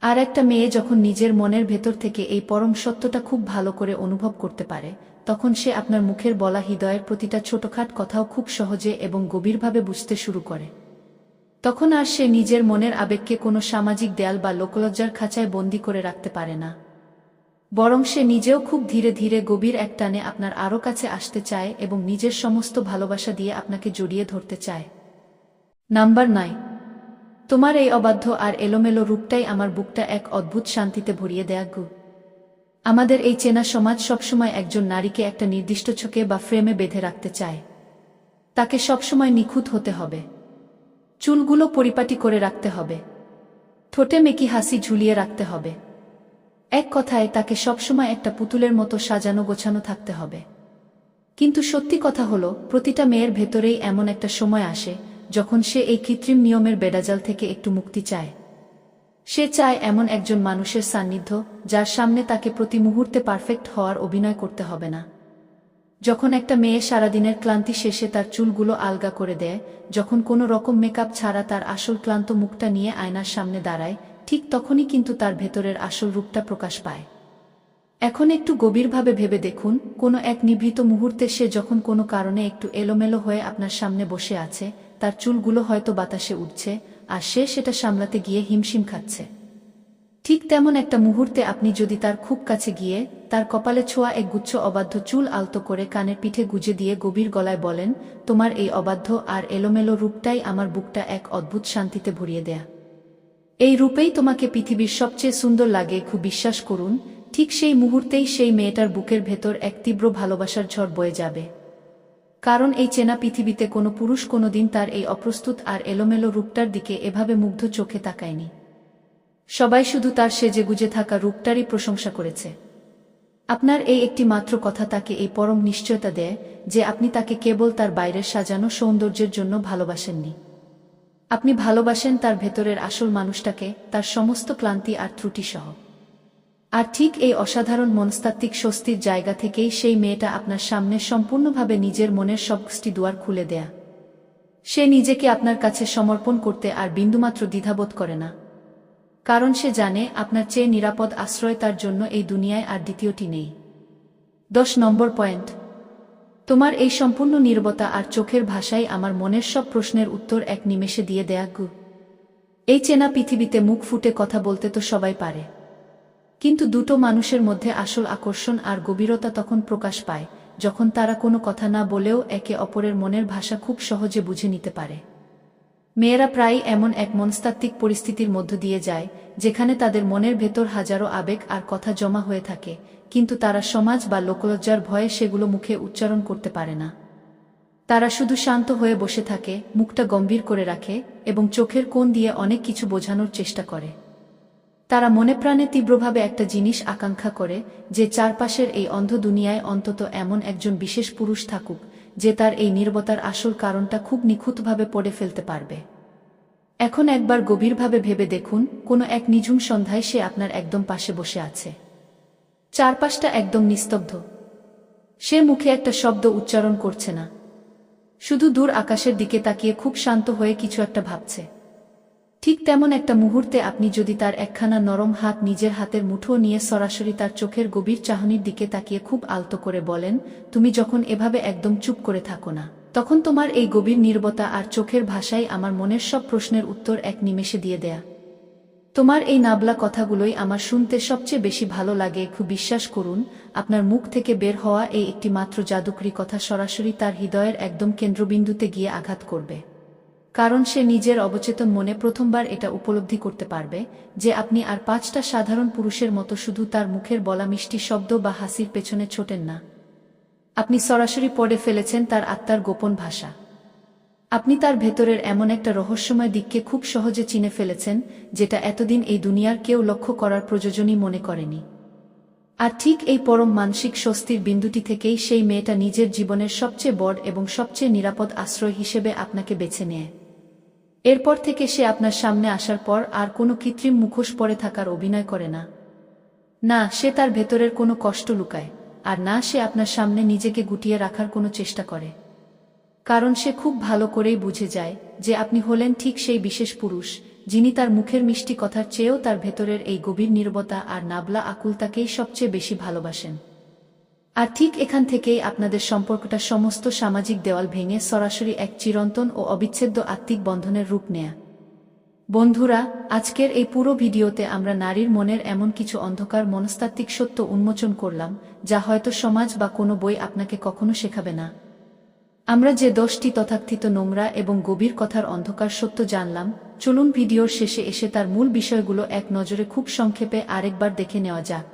[SPEAKER 1] আর একটা মেয়ে যখন নিজের মনের ভেতর থেকে এই পরম সত্যটা খুব ভালো করে অনুভব করতে পারে, তখন সে আপনার মুখের বলা হৃদয়ের প্রতিটা ছোটখাট কথাও খুব সহজে এবং গভীরভাবে বুঝতে শুরু করে। তখন আর সে নিজের মনের আবেগকে কোনো সামাজিক দেয়াল বা লোকলজ্জার খাঁচায় বন্দী করে রাখতে পারে না, বরং সে নিজেও খুব ধীরে ধীরে গভীর এক টানে আপনার আরও কাছে আসতে চায় এবং নিজের সমস্ত ভালোবাসা দিয়ে আপনাকে জড়িয়ে ধরতে চায়। নাম্বার 9, তোমার এই অবাধ্য আর এলোমেলো রূপটাই আমার বুকটা এক অদ্ভুত শান্তিতে ভরিয়ে দেয়া গু। আমাদের এই চেনা সমাজ সবসময় একজন নারীকে একটা নির্দিষ্ট ছকে বা ফ্রেমে বেঁধে রাখতে চায়। তাকে সবসময় নিখুঁত হতে হবে, চুলগুলো পরিপাটি করে রাখতে হবে, ঠোঁটে মেকি হাসি ঝুলিয়ে রাখতে হবে। এক কথায় তাকে সবসময় একটা পুতুলের মতো সাজানো গোছানো থাকতে হবে। কিন্তু সত্যি কথা হলো, প্রতিটা মেয়ের ভেতরেই এমন একটা সময় আসে যখন সে এই কৃত্রিম নিয়মের বেড়াজাল থেকে একটু মুক্তি চায়। সে চায় এমন একজন মানুষের সান্নিধ্য যার সামনে তাকে প্রতি মুহূর্তে পারফেক্ট হওয়ার অভিনয় করতে হবে না। যখন একটা মেয়ে সারাদিনের ক্লান্তি শেষে তার চুলগুলো আলগা করে দেয়, যখন কোনো রকম মেকআপ ছাড়া তার আসল ক্লান্ত মুখটা নিয়ে আয়নার সামনে দাঁড়ায়, ঠিক তখনই কিন্তু তার ভেতরের আসল রূপটা প্রকাশ পায়। এখন একটু গভীরভাবে ভেবে দেখুন, কোনো এক নিভৃত মুহূর্তে সে যখন কোনো কারণে একটু এলোমেলো হয়ে আপনার সামনে বসে আছে, তার চুলগুলো হয়তো বাতাসে উঠছে, আর সে সেটা সামলাতে গিয়ে হিমশিম খাচ্ছে। ঠিক তেমন একটা মুহূর্তে আপনি যদি তার খুব কাছে গিয়ে তার কপালে ছোঁয়া এক গুচ্ছ অবাধ্য চুল আলতো করে কানের পিঠে গুজে দিয়ে গভীর গলায় বলেন, তোমার এই অবাধ্য আর এলোমেলো রূপটাই আমার বুকটা এক অদ্ভুত শান্তিতে ভরিয়ে দেয়া। এই রূপেই তোমাকে পৃথিবীর সবচেয়ে সুন্দর লাগে, খুব বিশ্বাস করুন, ঠিক সেই মুহূর্তেই সেই মেয়েটার বুকের ভেতর এক তীব্র ভালোবাসার ঝড় বয়ে যাবে। কারণ এই চেনা পৃথিবীতে কোনো পুরুষ কোনোদিন তার এই অপ্রস্তুত আর এলোমেলো রূপটার দিকে এভাবে মুগ্ধ চোখে তাকায়নি। সবাই শুধু তার সেজেগুজে থাকা রূপটারই প্রশংসা করেছে। আপনার এই একটি মাত্র কথা তাকে এই পরম নিশ্চয়তা দেয় যে আপনি তাকে কেবল তার বাইরের সাজানো সৌন্দর্যের জন্য ভালোবাসেননি। আপনি ভালোবাসেন তার ভেতরের আসল মানুষটাকে, তার সমস্ত ক্লান্তি আর ত্রুটি সহ। আর ঠিক এই অসাধারণ মনস্তাত্ত্বিক স্বস্তির জায়গা থেকেই সেই মেয়েটা আপনার সামনে সম্পূর্ণভাবে নিজের মনের সবকটি দুয়ার খুলে দেয়া। সে নিজেকে আপনার কাছে সমর্পণ করতে আর বিন্দুমাত্র দ্বিধাবোধ করে না, কারণ সে জানে আপনার চেয়ে নিরাপদ আশ্রয় তার জন্য এই দুনিয়ায় আর দ্বিতীয়টি নেই। 10 নম্বর পয়েন্ট, তোমার এই সম্পূর্ণ নীরবতা আর চোখের ভাষাই আমার মনের সব প্রশ্নের উত্তর এক নিমেষে দিয়ে দেয়া গু। এই চেনা পৃথিবীতে মুখ ফুটে কথা বলতে তো সবাই পারে, কিন্তু দুটো মানুষের মধ্যে আসল আকর্ষণ আর গভীরতা তখন প্রকাশ পায় যখন তারা কোনো কথা না বলেও একে অপরের মনের ভাষা খুব সহজে বুঝে নিতে পারে। মেয়েরা প্রায়ই এমন এক মনস্তাত্ত্বিক পরিস্থিতির মধ্য দিয়ে যায় যেখানে তাদের মনের ভেতর হাজারো আবেগ আর কথা জমা হয়ে থাকে, কিন্তু তারা সমাজ বা লোকলজ্জার ভয়ে সেগুলো মুখে উচ্চারণ করতে পারে না। তারা শুধু শান্ত হয়ে বসে থাকে, মুখটা গম্ভীর করে রাখে এবং চোখের কোণ দিয়ে অনেক কিছু বোঝানোর চেষ্টা করে। তারা মনে প্রাণে তীব্রভাবে একটা জিনিস আকাঙ্ক্ষা করে, যে চারপাশের এই অন্ধ দুনিয়ায় অন্তত এমন একজন বিশেষ পুরুষ থাকুক, যে তার এই নীরবতার আসল কারণটা খুব নিখুঁতভাবে পড়ে ফেলতে পারবে। এখন একবার গভীরভাবে ভেবে দেখুন, কোনো এক নিঝুম সন্ধ্যায় সে আপনার একদম পাশে বসে আছে। চারপাশটা একদম নিস্তব্ধ। সে মুখে একটা শব্দ উচ্চারণ করছে না, শুধু দূর আকাশের দিকে তাকিয়ে খুব শান্ত হয়ে কিছু একটা ভাবছে। ঠিক তেমন একটা মুহূর্তে আপনি যদি তার একখানা নরম হাত নিজের হাতের মুঠো নিয়ে সরাসরি তার চোখের গভীর চাহনির দিকে তাকিয়ে খুব আলতো করে বলেন, তুমি যখন এভাবে একদম চুপ করে থাকো না, তখন তোমার এই গভীর নীরবতা আর চোখের ভাষাই আমার মনের সব প্রশ্নের উত্তর এক নিমেষে দিয়ে দেয়া। তোমার এই নাবলা কথাগুলোই আমার শুনতে সবচেয়ে বেশি ভালো লাগে। একটু বিশ্বাস করুন, আপনার মুখ থেকে বের হওয়া এই একটি মাত্র জাদুকরী কথা সরাসরি তার হৃদয়ের একদম কেন্দ্রবিন্দুতে গিয়ে আঘাত করবে। কারণ সে নিজের অবচেতন মনে প্রথমবার এটা উপলব্ধি করতে পারবে যে আপনি আর 5টা সাধারণ পুরুষের মতো শুধু তার মুখের বলা মিষ্টি শব্দ বা হাসির পেছনে ছোটেন না। আপনি সরাসরি পড়ে ফেলেছেন তার আত্মার গোপন ভাষা। আপনি তার ভেতরের এমন একটা রহস্যময় দিককে খুব সহজে চিনে ফেলেছেন, যেটা এতদিন এই দুনিয়ার কেউ লক্ষ্য করার প্রয়োজনই মনে করেনি। আর ঠিক এই পরম মানসিক স্বস্তির বিন্দুটি থেকেই সেই মেয়েটা নিজের জীবনের সবচেয়ে বড় এবং সবচেয়ে নিরাপদ আশ্রয় হিসেবে আপনাকে বেছে নেয়। এরপর থেকে সে আপনার সামনে আসার পর আর কোনো কৃত্রিম মুখোশ পরে থাকার অভিনয় করে না। না সে তার ভেতরের কোনো কষ্ট লুকায়, আর না সে আপনার সামনে নিজেকে গুটিয়ে রাখার কোনো চেষ্টা করে। কারণ সে খুব ভালো করেই বুঝে যায় যে আপনি হলেন ঠিক সেই বিশেষ পুরুষ, যিনি তার মুখের মিষ্টি কথার চেয়েও তার ভেতরের এই গভীর নীরবতা আর নাবলা আকুলতাকেই সবচেয়ে বেশি ভালোবাসেন। আর ঠিক এখান থেকেই আপনাদের সম্পর্কটা সমস্ত সামাজিক দেওয়াল ভেঙে সরাসরি এক চিরন্তন ও অবিচ্ছেদ্য আত্মিক বন্ধনের রূপ নেয়া। বন্ধুরা, আজকের এই পুরো ভিডিওতে আমরা নারীর মনের এমন কিছু অন্ধকার মনস্তাত্ত্বিক সত্য উন্মোচন করলাম, যা হয়তো সমাজ বা কোনো বই আপনাকে কখনো শেখাবে না। আমরা যে 10টি তথাকথিত নোংরা এবং গভীর কথার অন্ধকার সত্য জানলাম, চলুন ভিডিওর শেষে এসে তার মূল বিষয়গুলো এক নজরে খুব সংক্ষেপে আরেকবার দেখে নেওয়া যাক।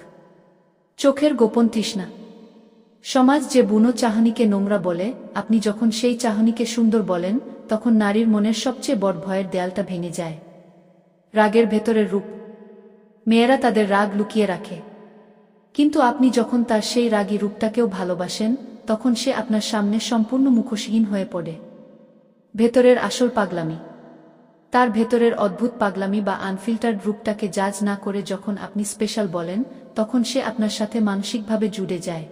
[SPEAKER 1] চোখের গোপন তৃষ্ণা। সমাজ যে বুনো চাহনিকে নোংরা বলে, আপনি যখন সেই চাহনিকে সুন্দর বলেন, তখন নারীর মনের সবচেয়ে বড় ভয়ের দেয়ালটা ভেঙে যায়। রাগের ভেতরের রূপ। মেয়েরা তাদের রাগ লুকিয়ে রাখে, কিন্তু আপনি যখন তার সেই রাগী রূপটাকেও ভালোবাসেন, তখন সে আপনার সামনে সম্পূর্ণ মুখোশহীন হয়ে পড়ে। ভেতরের আসল পাগলামি। তার ভেতরের অদ্ভুত পাগলামি বা আনফিল্টার্ড রূপটাকে জাজ না করে যখন আপনি স্পেশাল বলেন, তখন সে আপনার সাথে মানসিকভাবে জুড়ে যায়।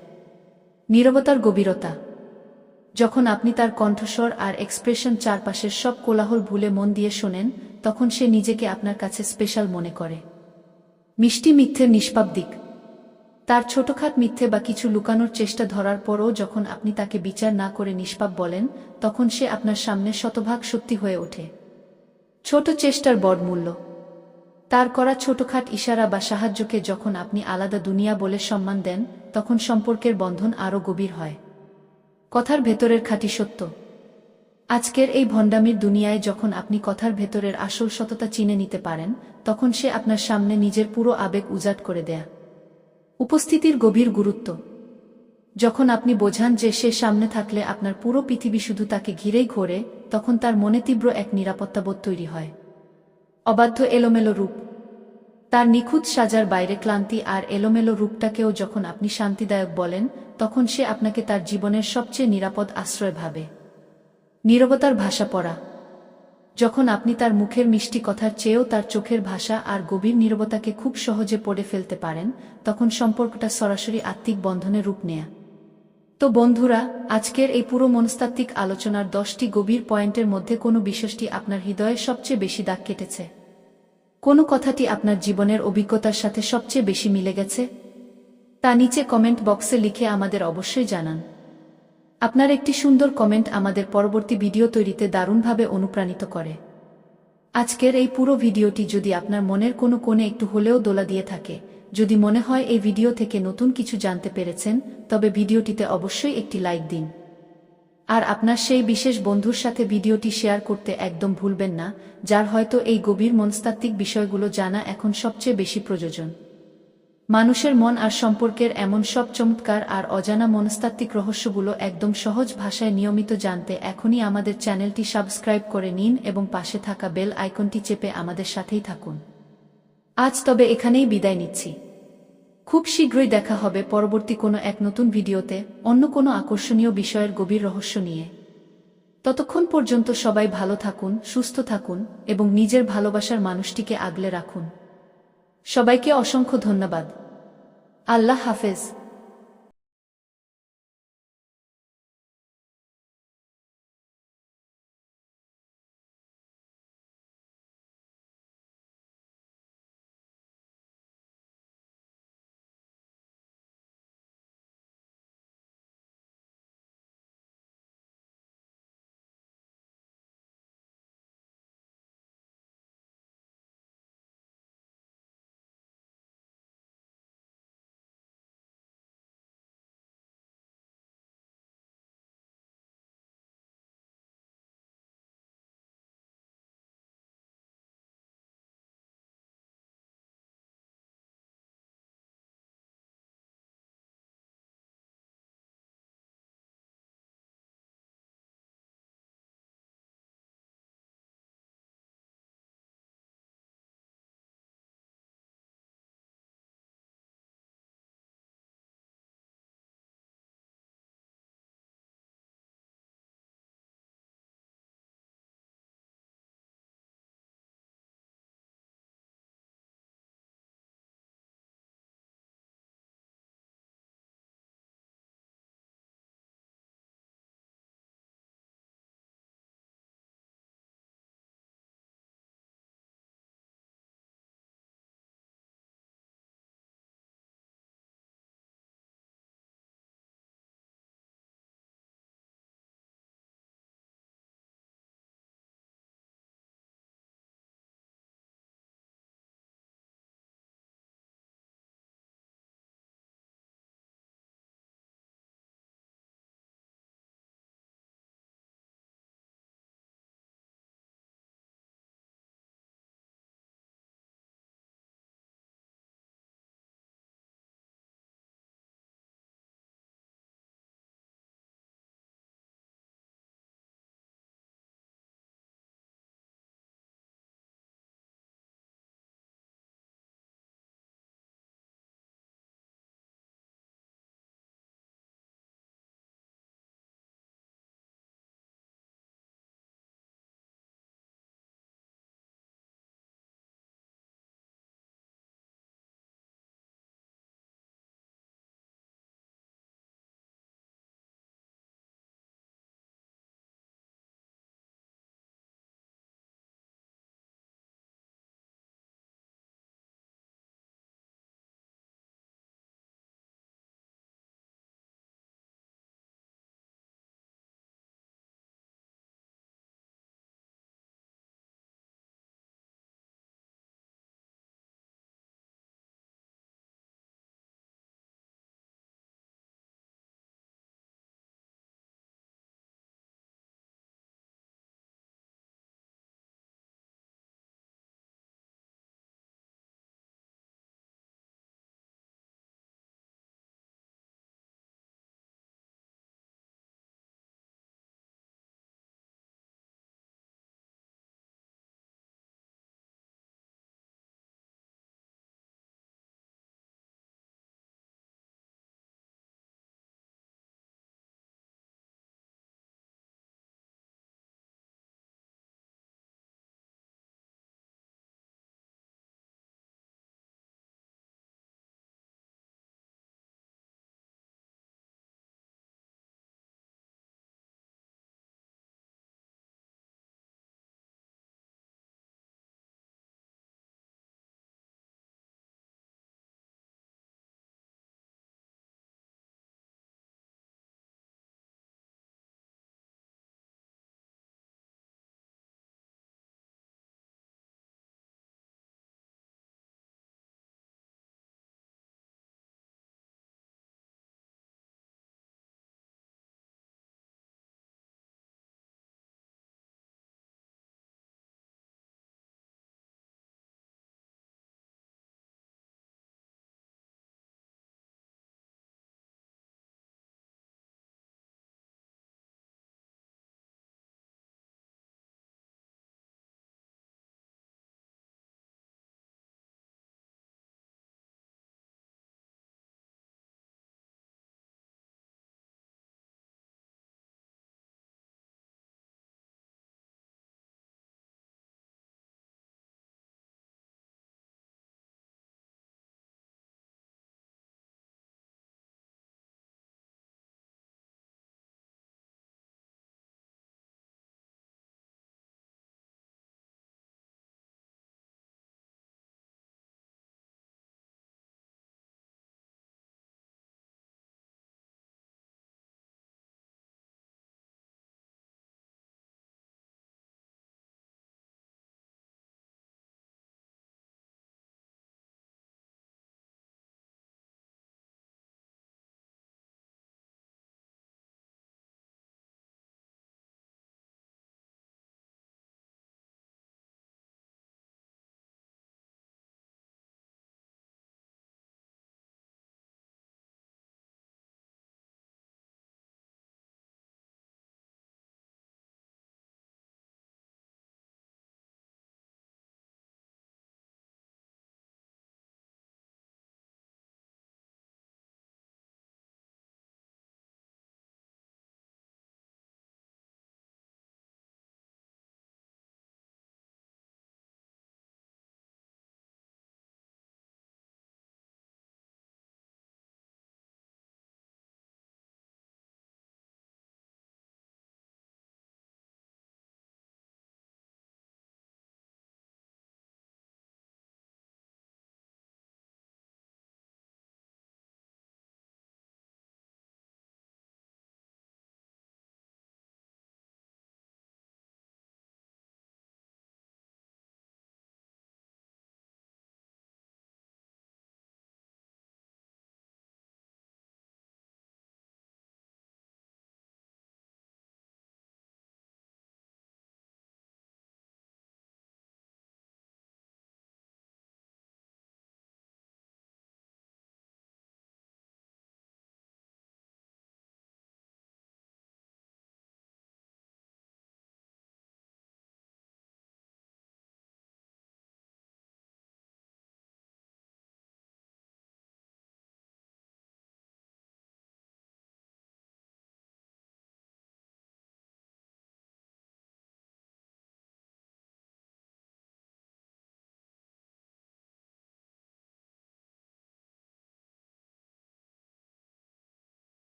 [SPEAKER 1] নীরবতার গভীরতা। যখন আপনি তার কণ্ঠস্বর আর এক্সপ্রেশন চারপাশের সব কোলাহল ভুলে মন দিয়ে শোনেন, তখন সে নিজেকে আপনার কাছে স্পেশাল মনে করে। মিষ্টি মিথ্যের নিষ্পাপ দিক। তার ছোটখাট মিথ্যে বা কিছু লুকানোর চেষ্টা ধরার পরও যখন আপনি তাকে বিচার না করে নিষ্পাপ বলেন, তখন সে আপনার সামনে শতভাগ সত্যি হয়ে ওঠে। ছোট চেষ্টার বড় মূল্য। তার করা ছোটখাট ইশারা বা সাহায্যকে যখন আপনি আলাদা দুনিয়া বলে সম্মান দেন, তখন সম্পর্কের বন্ধন আরও গভীর হয়। কথার ভেতরের খাঁটি সত্য। আজকের এই ভণ্ডামির দুনিয়ায় যখন আপনি কথার ভেতরের আসল সততা চিনে নিতে পারেন, তখন সে আপনার সামনে নিজের পুরো আবেগ উজাট করে দেয়। উপস্থিতির গভীর গুরুত্ব। যখন আপনি বোঝান যে সে সামনে থাকলে আপনার পুরো পৃথিবী শুধু তাকে ঘিরেই ঘোরে, তখন তার মনে তীব্র এক নিরাপত্তাবোধ তৈরি হয়। অবাধ্য এলোমেলো রূপ। তার নিখুঁত সাজার বাইরে ক্লান্তি আর এলোমেলো রূপটাকেও যখন আপনি শান্তিদায়ক বলেন, তখন সে আপনাকে তার জীবনের সবচেয়ে নিরাপদ আশ্রয় ভাবে। নীরবতার ভাষা পড়া। যখন আপনি তার মুখের মিষ্টি কথার চেয়েও তার চোখের ভাষা আর গভীর নীরবতাকে খুব সহজে পড়ে ফেলতে পারেন, তখন সম্পর্কটা সরাসরি আত্মিক বন্ধনে রূপ নেয়। তো বন্ধুরা, আজকের এই পুরো মনস্তাত্ত্বিক আলোচনার 10টি গভীর পয়েন্টের মধ্যে কোনো বিষয়টি আপনার হৃদয়ে সবচেয়ে বেশি দাগ কেটেছে? কোনো কথাটি আপনার জীবনের অভিজ্ঞতার সাথে সবচেয়ে বেশি মিলে গেছে? তা নিচে কমেন্ট বক্সে লিখে আমাদের অবশ্যই জানান। আপনার একটি সুন্দর কমেন্ট আমাদের পরবর্তী ভিডিও তৈরিতে দারুণভাবে অনুপ্রাণিত করে। আজকের এই পুরো ভিডিওটি যদি আপনার মনের কোনো কোণে একটু হলেও দোলা দিয়ে থাকে, যদি মনে হয় এই ভিডিও থেকে নতুন কিছু জানতে পেরেছেন, তবে ভিডিওটিতে অবশ্যই একটি লাইক দিন। আর আপনার সেই বিশেষ বন্ধুর সাথে ভিডিওটি শেয়ার করতে একদম ভুলবেন না, যার হয়তো এই গভীর মনস্তাত্ত্বিক বিষয়গুলো জানা এখন সবচেয়ে বেশি প্রয়োজন। মানুষের মন আর সম্পর্কের এমন সব চমৎকার আর অজানা মনস্তাত্ত্বিক রহস্যগুলো একদম সহজ ভাষায় নিয়মিত জানতে এখনই আমাদের চ্যানেলটি সাবস্ক্রাইব করে নিন এবং পাশে থাকা বেল আইকনটি চেপে আমাদের সাথেই থাকুন। আজ তবে এখানেই বিদায় নিচ্ছি। খুব শীঘ্রই দেখা হবে পরবর্তী কোনো এক নতুন ভিডিওতে অন্য কোনো আকর্ষণীয় বিষয়ের গভীর রহস্য নিয়ে। ততক্ষণ পর্যন্ত সবাই ভালো থাকুন, সুস্থ থাকুন এবং নিজের ভালোবাসার মানুষটিকে আগলে রাখুন। সবাইকে অসংখ্য ধন্যবাদ। আল্লাহ হাফেজ।